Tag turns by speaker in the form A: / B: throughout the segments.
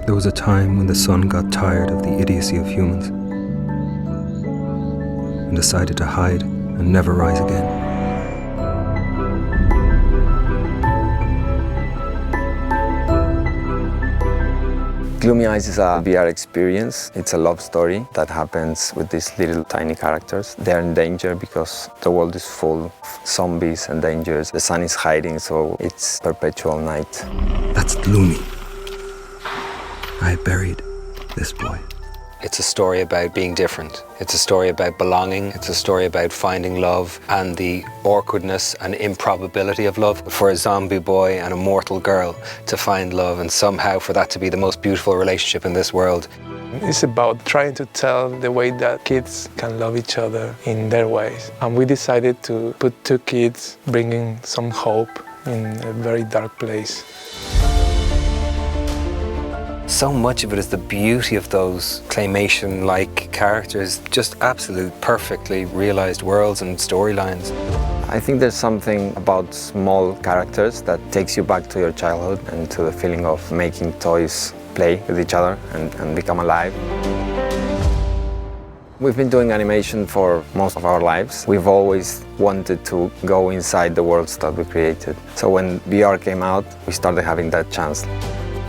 A: There was a time when the sun got tired of the idiocy of humans and decided to hide and never rise again.
B: Gloomy Eyes is a VR experience. It's a love story that happens with these little tiny characters. They're in danger because the world is full of zombies and dangers. The sun is hiding, so it's perpetual night.
A: That's gloomy. I buried this boy.
C: It's a story about being different. It's a story about belonging. It's a story about finding love and the awkwardness and improbability of love. For a zombie boy and a mortal girl to find love and somehow for that to be the most beautiful relationship in this world.
D: It's about trying to tell the way that kids can love each other in their ways. And we decided to put two kids bringing some hope in a very dark place.
C: So much of it is the beauty of those claymation-like characters, just absolute perfectly realized worlds and storylines.
B: I think there's something about small characters that takes you back to your childhood and to the feeling of making toys play with each other and become alive. We've been doing animation for most of our lives. We've always wanted to go inside the worlds that we created. So when VR came out, we started having that chance.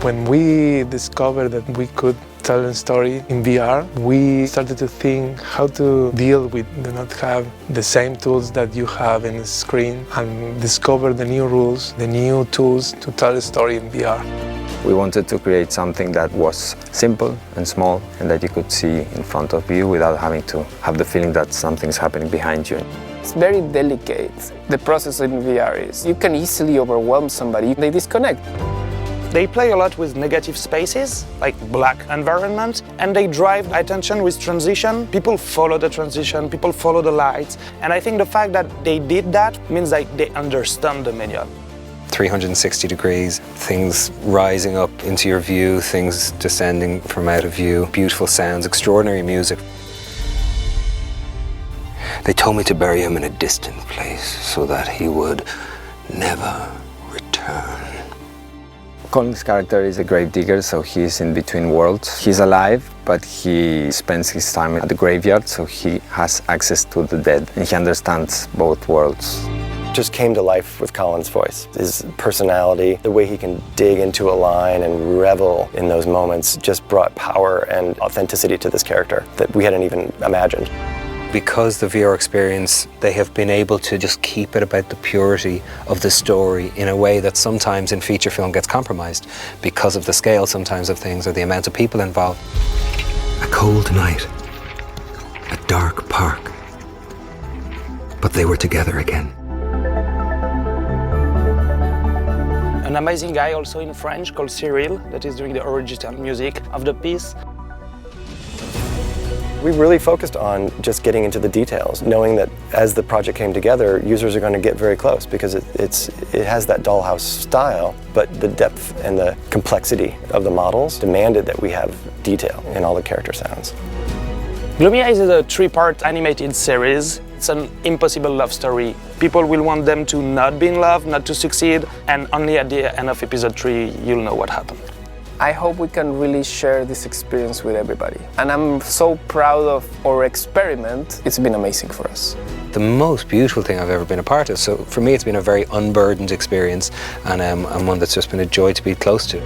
D: When we discovered that we could tell a story in VR, we started to think how to deal with do not have the same tools that you have in the screen and discover the new rules, the new tools to tell a story in VR.
B: We wanted to create something that was simple and small and that you could see in front of you without having to have the feeling that something's happening behind you.
E: It's very delicate. The process in VR is you can easily overwhelm somebody. They disconnect.
F: They play a lot with negative spaces, like black environment, and they drive attention with transition. People follow the transition, people follow the lights, and I think the fact that they did that means that they understand the medium.
C: 360 degrees, things rising up into your view, things descending from out of view, beautiful sounds, extraordinary music. They told me to bury him in a distant place so that he would never return.
B: Colin's character is a grave digger, so he's in between worlds. He's alive, but he spends his time at the graveyard, so he has access to the dead, and he understands both worlds.
G: Just came to life with Colin's voice. His personality, the way he can dig into a line and revel in those moments just brought power and authenticity to this character that we hadn't even imagined.
C: Because the VR experience, they have been able to just keep it about the purity of the story in a way that sometimes in feature film gets compromised because of the scale sometimes of things or the amount of people involved.
A: A cold night, a dark park, but they were together again.
F: An amazing guy also in French called CAYROL that is doing the original music of the piece.
G: We really focused on just getting into the details, knowing that as the project came together, users are going to get very close because it has that dollhouse style, but the depth and the complexity of the models demanded that we have detail in all the character sounds.
F: Gloomy Eyes is a 3-part animated series. It's an impossible love story. People will want them to not be in love, not to succeed, and only at the end of episode 3 you'll know what happened.
E: I hope we can really share this experience with everybody. And I'm so proud of our experiment. It's been amazing for us.
C: The most beautiful thing I've ever been a part of. So for me, it's been a very unburdened experience and one that's just been a joy to be close to.